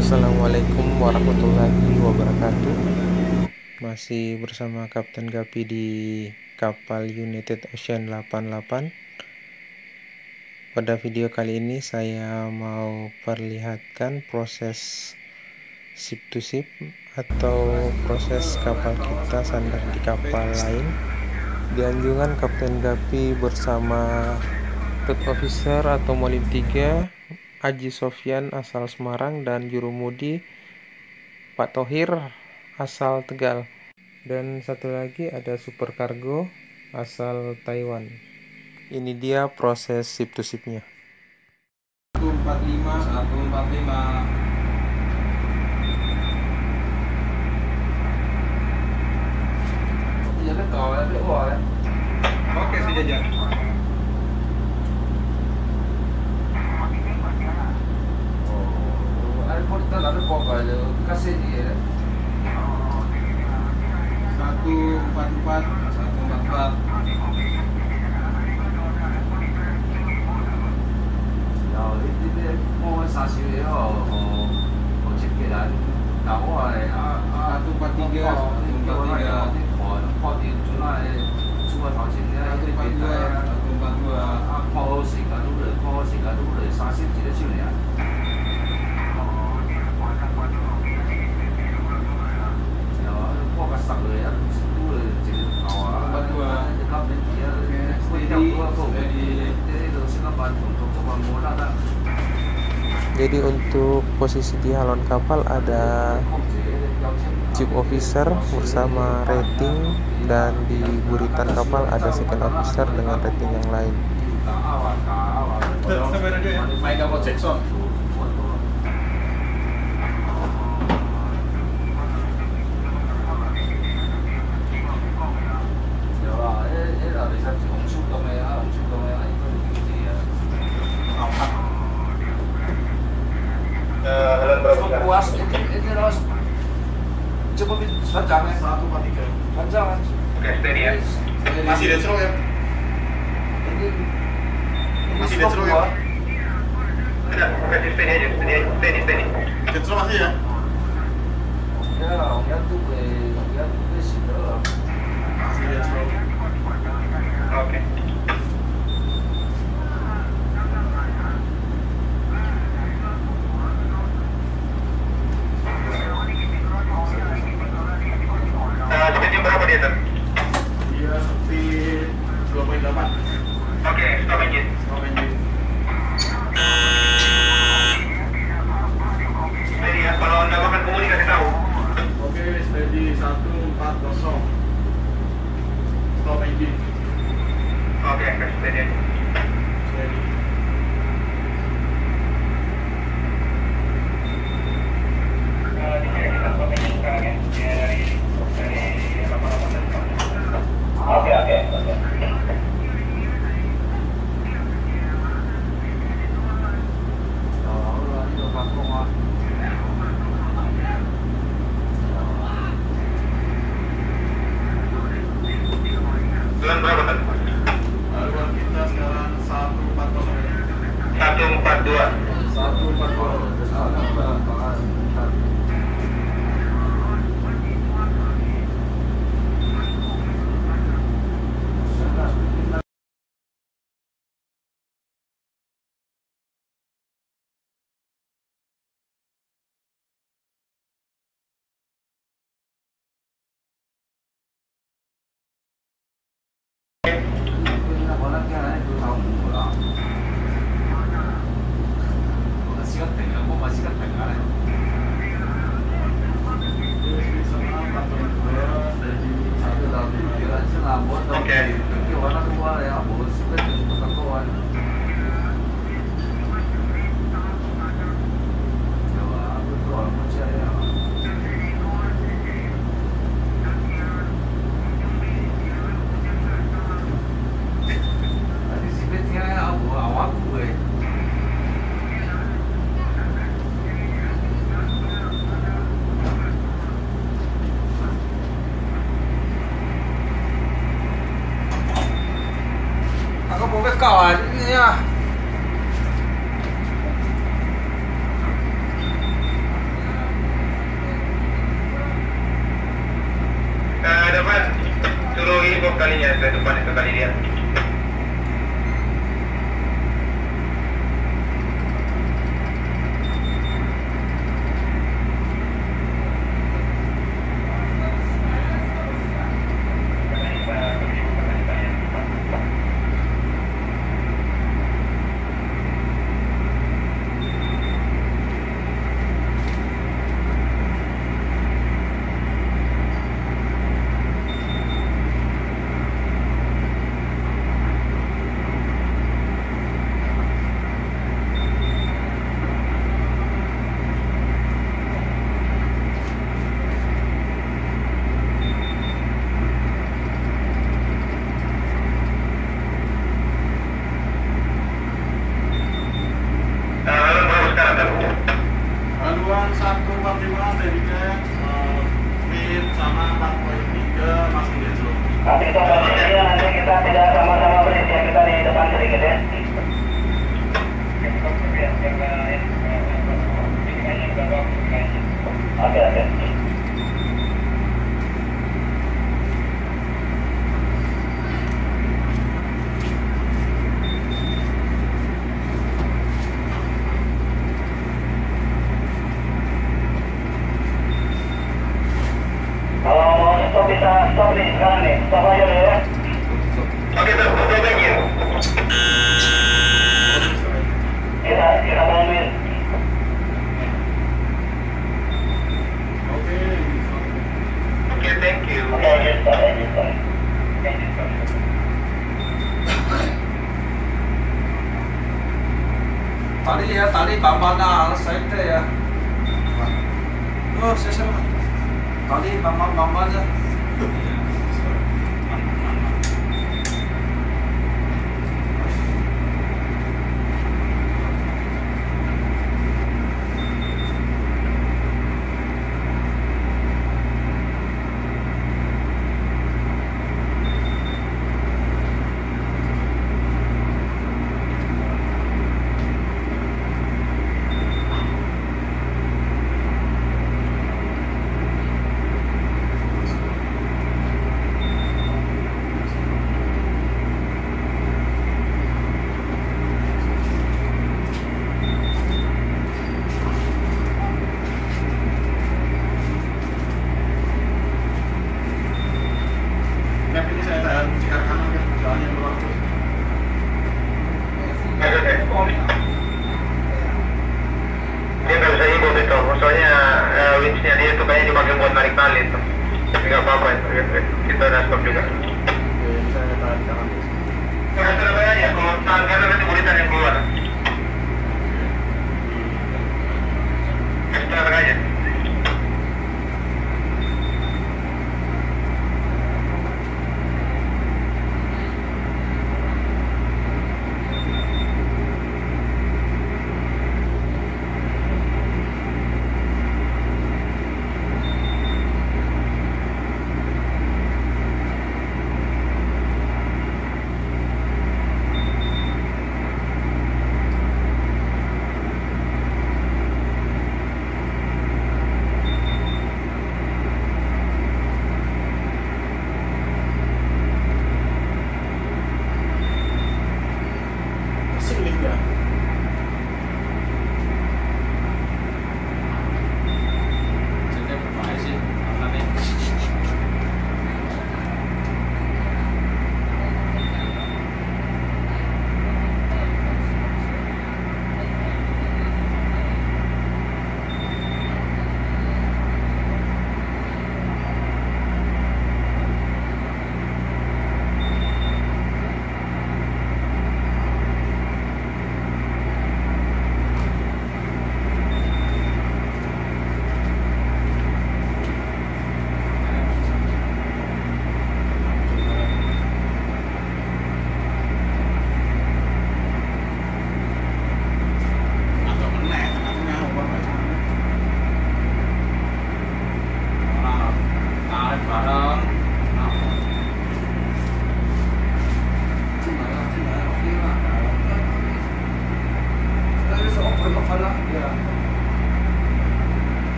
Assalamualaikum warahmatullahi wabarakatuh. Masih bersama Kapten Gapi di kapal United Ocean 88. Pada video kali ini saya mau perlihatkan proses ship to ship atau proses kapal kita sandar di kapal lain. Di anjungan Kapten Gapi bersama Third Officer atau Molim 3 Aji Sofyan asal Semarang dan jurumudi Pak Thohir asal Tegal, dan satu lagi ada Super Cargo asal Taiwan. Ini dia proses ship to shipnya. 145 145. Giờ cái cò nó biết rồi. Oke, sudah jajan. Ada portal, ada pokok aja. Kasih dia. 144 144. Ini mau saksi dia, mau cek kita. Tahu ada 143 143. Kau di sana cuma tahu sini ada kita. 142. Kau sekarang saksi tidak sini ya. Ya, kau kasar le ya. Itu jadi awal. 142. Jadi untuk posisi di halon kapal ada chief officer bersama rating, dan di buritan kapal ada second officer dengan rating yang lain. Puas ini harus coba panjangnya 143 panjang. Oke, steady ya. Masih dead stroke ya? Ini Masih dead stroke ya? Ada, oke, steady aja, steady. Dead stroke masih ya? Ya tuh sih lah. Masih dead stroke. Oke. Speednya berapa dia, Ter? Dia speed 2.8. Oke, stop engine. Steady ya, kalau anda makan komunikasi tahu. Oke, steady 140. Stop engine. Oke, steady aja. Steady. Oke. Bulan berapa, Ter? Haluan kita sekarang 140. 142. 140. Kawan ini ya. kalinya ke depan itu kali dia. Haluan 145 dari Ken, speed sama 4.3 masih di slow. Nanti kita posisi nanti kita tidak sama-sama posisi kita di depan sedikit ya. Oke, oke. Kalau mau stop bisa stop nih sekarang nih, stop aja dulu ya. Oke, stop aja. Kita bantuin. Oke, Oke, thank you. Oke, stop aja, stop. Tali bambana side ya. Oh, saya tali bamba aja. Cap ini saya tahan sekarang kanan kan, soalnya keluar terus. Dia nggak bisa ikut itu, soalnya winchnya dia itu kayaknya dipakai buat narik tali itu. Tapi nggak apa-apa itu, kita udah stop juga. Oke, saya tahan kanan terus. Nggak salah aja, kalau tahan kanan nanti buritan yang keluar. Kita aja.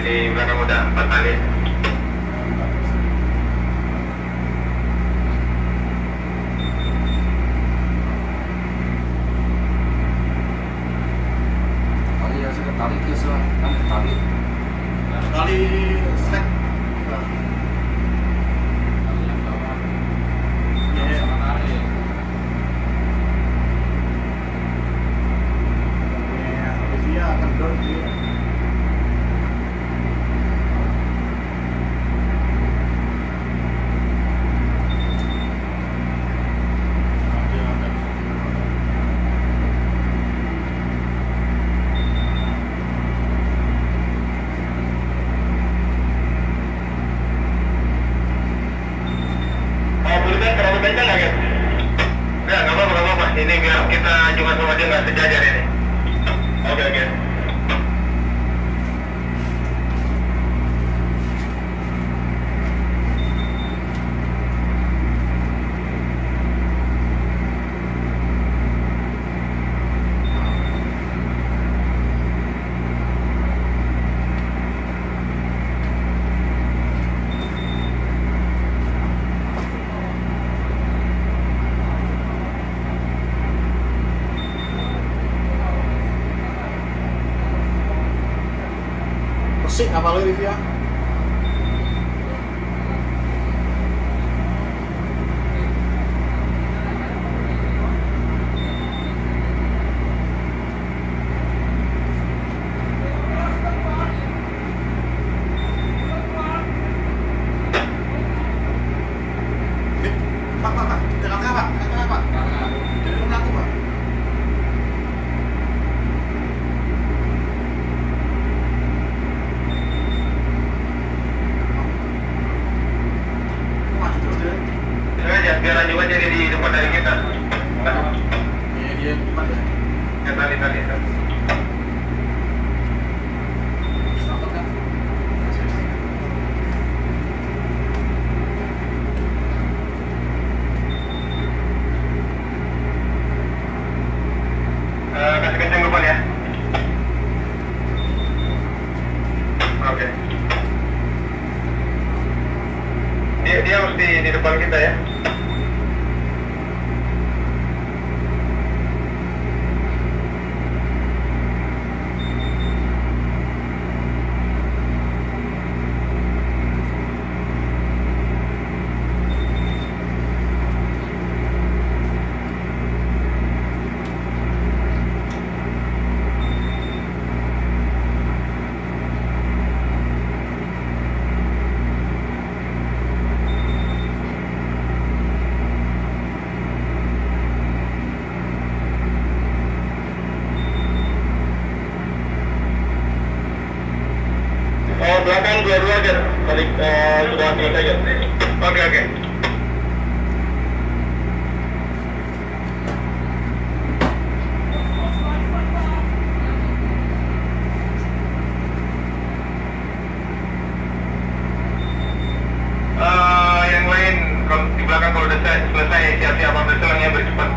di belakang udah 4 tali. Tali ya sudah tali kios lah, kan ada tali. Kali slack. Tali yang bawah. Iya. Sama tarik. Ya, Olivia kendor dia. Pulpen terlalu kencang nggak, Ken? Nggak apa-apa. Ini biar kita juga sama dia nggak sejajar ini. Oke. Resik apa lo Olivia? Pak, tengah-tengah, Pak. Jadi rumah aku, Pak. Maju terus deh. Sengaja biar juga jadi di depan dari kita. Iya, dia depan ya. Ya, tali. Selamat kan? Kasih kencang depan ya. Oke. Dia harus di depan kita ya. Belakang dua-dua aja. Balik sudah selesai aja. Oke. Yang lain kalau di belakang kalau udah selesai siap-siap ambil selangnya bercepat.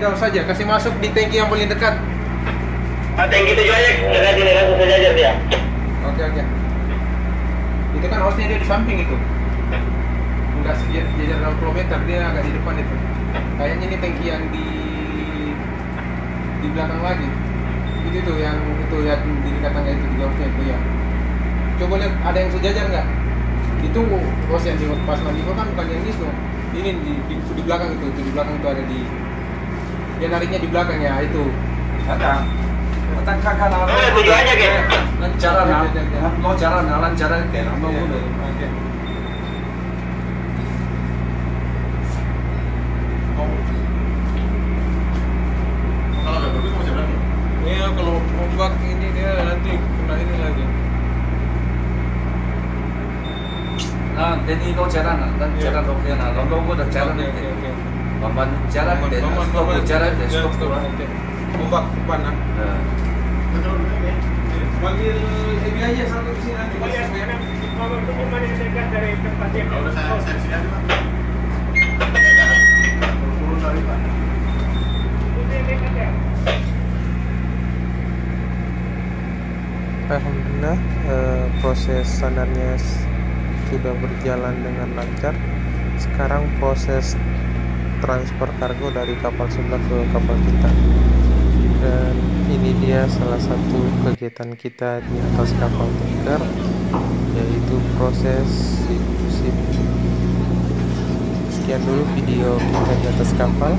tinggal saja kasih masuk di tangki yang paling dekat. Tangki 7 aja, dekat ini langsung sejajar dia. Oke. Itu kan harusnya dia di samping itu. Enggak sejajar 60 meter, dia agak di depan itu. Kayaknya ini tangki yang di belakang lagi. Itu tuh yang itu ya di dekat tangga itu di jauhnya itu ya. Coba lihat ada yang sejajar nggak? Itu hose yang pas lagi kan bukan yang itu. Ini di belakang itu, di belakang itu ada di. Dia nariknya di belakang ya itu. Datang kakak Oh, 7 aja ke. lancaran lancaran kayak nama udah. Oke. Kalau udah bagus macam berapa? Iya, kalau ombak ini dia nanti kena ini lagi. Nah, jadi lo jalan dan jalan oke nah, lo udah jalan Oke. Bamban jalan deh, stop jalan deh, stop. Oke. Ombak depan nah. Panggil ini aja satu di sini nanti. Kalau udah saya sini aja Pak. Turun dari Pak. Alhamdulillah proses sandarnya sudah berjalan dengan lancar. Sekarang proses transfer kargo dari kapal sebelah ke kapal kita. Dan ini dia salah satu kegiatan kita di atas kapal tanker, yaitu proses ship. Sekian dulu video kita di atas kapal.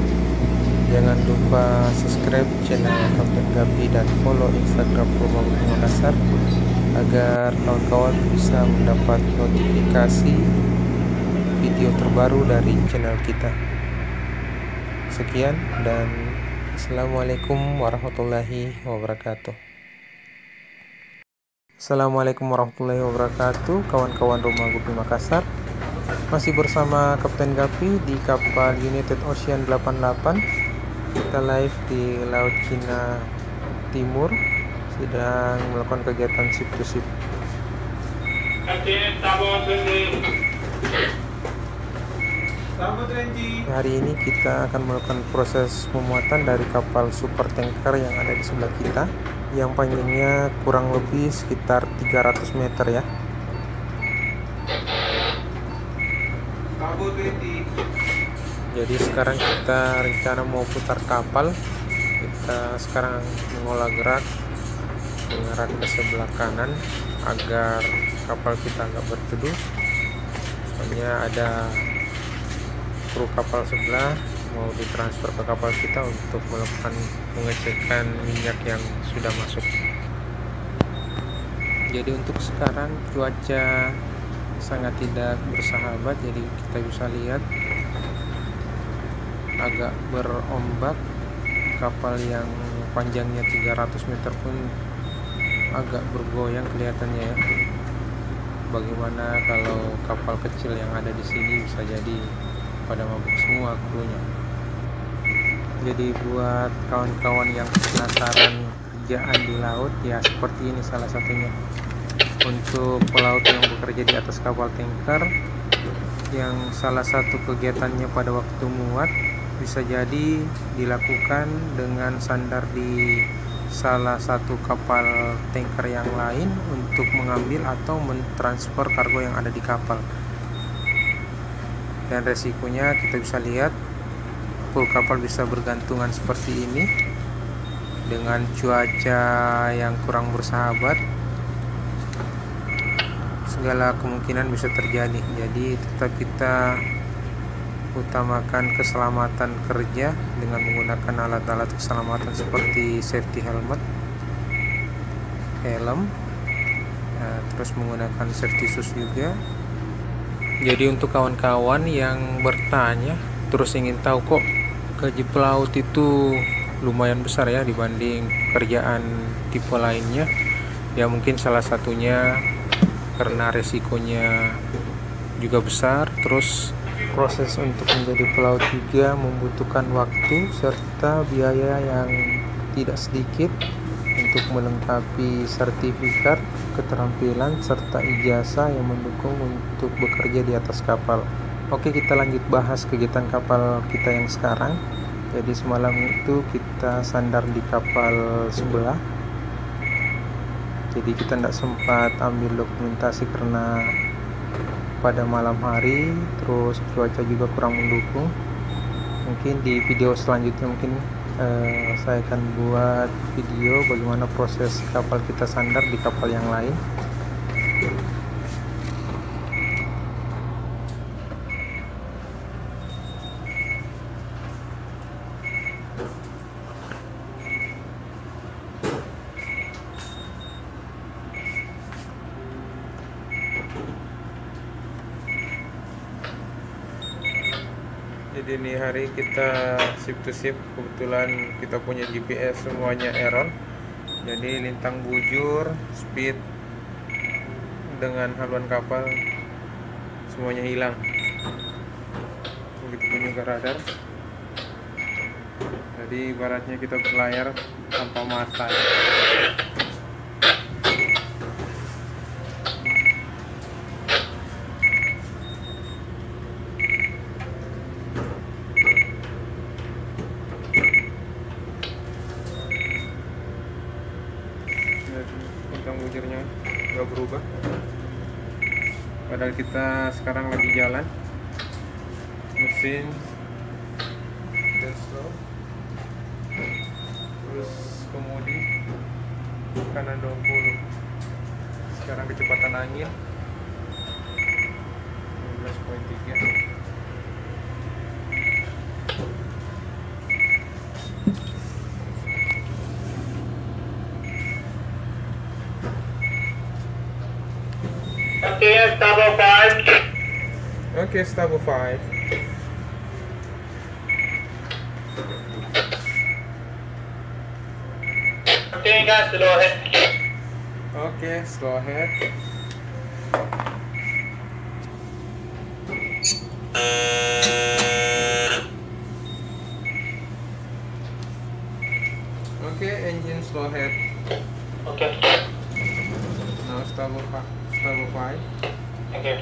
Jangan lupa subscribe channel Kapten Gapi dan follow Instagram Rumah Bumi Makassar agar kawan-kawan bisa mendapat notifikasi video terbaru dari channel kita. Sekian dan Assalamualaikum warahmatullahi wabarakatuh. Assalamualaikum warahmatullahi wabarakatuh, kawan-kawan Rumah Bumi Makassar. Masih bersama Kapten Gapi di kapal United Ocean 88. Kita live di Laut Cina Timur, sedang melakukan kegiatan ship to ship. Hari ini kita akan melakukan proses pemuatan dari kapal super tanker yang ada di sebelah kita, yang panjangnya kurang lebih sekitar 300 meter ya. Jadi sekarang kita rencana mau putar kapal. Kita sekarang mengolah gerak, mengarah ke sebelah kanan agar kapal kita nggak berteduh. Soalnya ada kru kapal sebelah mau ditransfer ke kapal kita untuk melakukan pengecekan minyak yang sudah masuk. Jadi untuk sekarang cuaca sangat tidak bersahabat, jadi kita bisa lihat agak berombak. Kapal yang panjangnya 300 meter pun agak bergoyang kelihatannya ya. Bagaimana kalau kapal kecil yang ada di sini, bisa jadi pada mabuk semua krunya. Jadi buat kawan-kawan yang penasaran kerjaan di laut ya, seperti ini salah satunya. Untuk pelaut yang bekerja di atas kapal tanker, yang salah satu kegiatannya pada waktu muat bisa jadi dilakukan dengan sandar di salah satu kapal tanker yang lain untuk mengambil atau mentransfer kargo yang ada di kapal. Dan resikonya kita bisa lihat, full kapal bisa bergantungan seperti ini dengan cuaca yang kurang bersahabat. Segala kemungkinan bisa terjadi, jadi tetap kita utamakan keselamatan kerja dengan menggunakan alat-alat keselamatan seperti safety helmet, helm, terus menggunakan safety shoes juga. Jadi untuk kawan-kawan yang bertanya terus ingin tahu kok gaji pelaut itu lumayan besar ya dibanding kerjaan tipe lainnya, ya mungkin salah satunya karena resikonya juga besar, terus proses untuk menjadi pelaut juga membutuhkan waktu serta biaya yang tidak sedikit untuk melengkapi sertifikat, keterampilan, serta ijazah yang mendukung untuk bekerja di atas kapal. Oke, kita lanjut bahas kegiatan kapal kita yang sekarang, Jadi semalam itu kita sandar di kapal sebelah. Jadi kita tidak sempat ambil dokumentasi karena pada malam hari, terus cuaca juga kurang mendukung. Mungkin di video selanjutnya saya akan buat video bagaimana proses kapal kita sandar di kapal yang lain. Jadi ini hari kita shift to shift, kebetulan kita punya GPS semuanya error. Jadi lintang bujur, speed dengan haluan kapal semuanya hilang. Begitu pun juga radar. Jadi ibaratnya kita berlayar tanpa mata. Lintang bujurnya nggak berubah, padahal kita sekarang lagi jalan. Mesin dan slow, terus kemudi kanan 20. Sekarang kecepatan angin 15.3. Okay, Stable 5. Oke, Stable 5. Okay, guys, slow ahead. Oke, slow ahead. Oke, engine slow ahead. Okay. Now stable 5. Okay.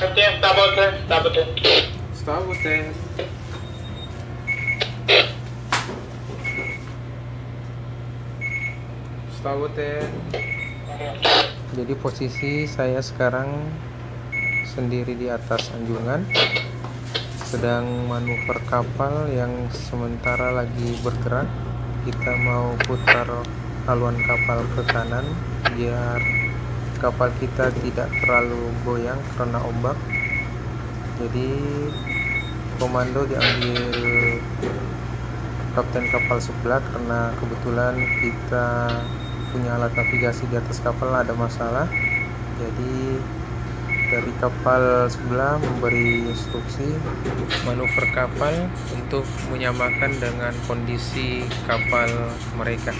Okay, Stable 10. Stable 10. Stable 10. Stable 10. Jadi posisi saya sekarang sendiri di atas anjungan, sedang manuver kapal yang sementara lagi bergerak. Kita mau putar haluan kapal ke kanan biar kapal kita tidak terlalu goyang karena ombak. Jadi komando diambil kapten kapal sebelah karena kebetulan kita punya alat navigasi di atas kapal ada masalah. Jadi dari kapal sebelah memberi instruksi manuver kapal untuk menyamakan dengan kondisi kapal mereka.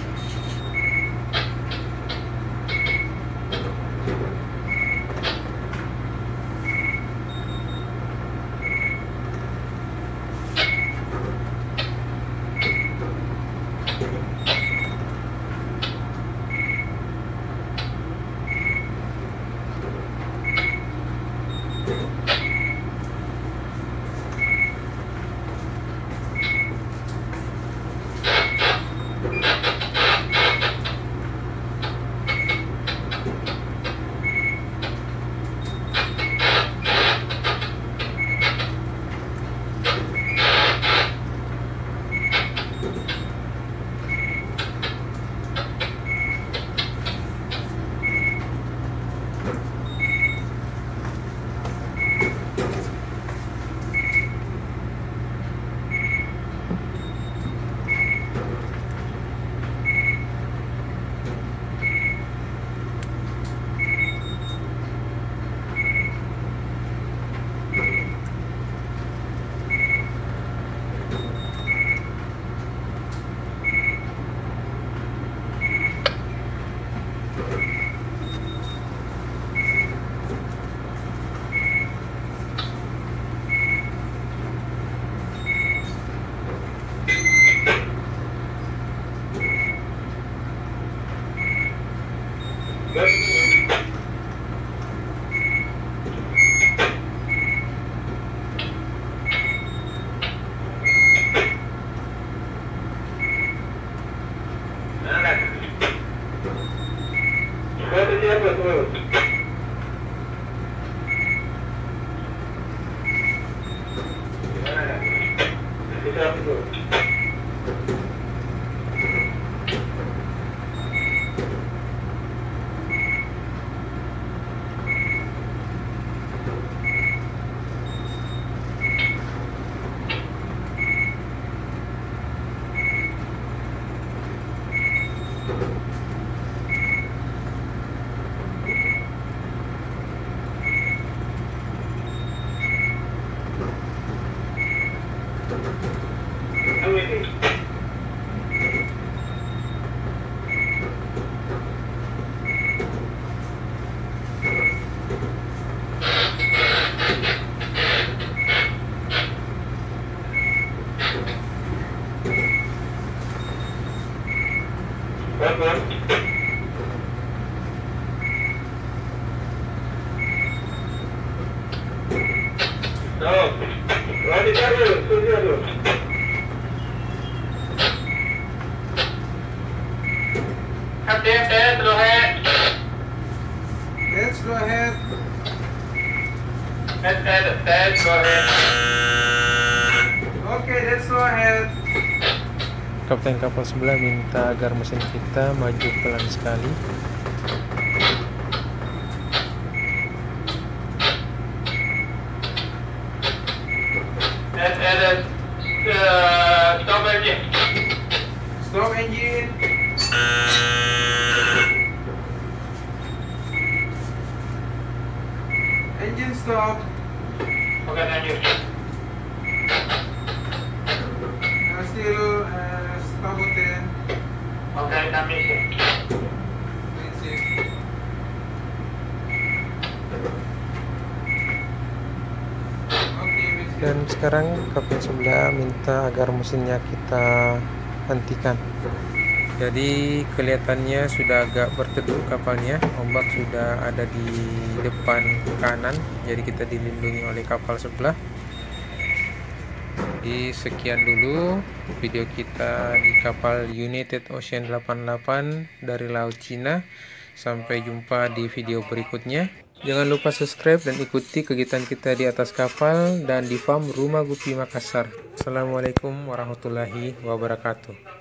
bergerak itu. Let's go ahead. Let's go ahead. Okay, let's go ahead. Kapten kapal sebelah minta agar mesin kita maju pelan sekali. Stop engine. Stop engine. Engine stop. Okay, thank you. Still stop button. Okay, that means it. That's it. Okay, that's it. Dan sekarang kapten sebelah minta agar mesinnya kita hentikan. Jadi kelihatannya sudah agak berteduh kapalnya, ombak sudah ada di depan kanan, jadi kita dilindungi oleh kapal sebelah. Jadi sekian dulu video kita di kapal United Ocean 88 dari Laut Cina. Sampai jumpa di video berikutnya. Jangan lupa subscribe dan ikuti kegiatan kita di atas kapal dan di farm Rumah Gupi Makassar. Assalamualaikum warahmatullahi wabarakatuh.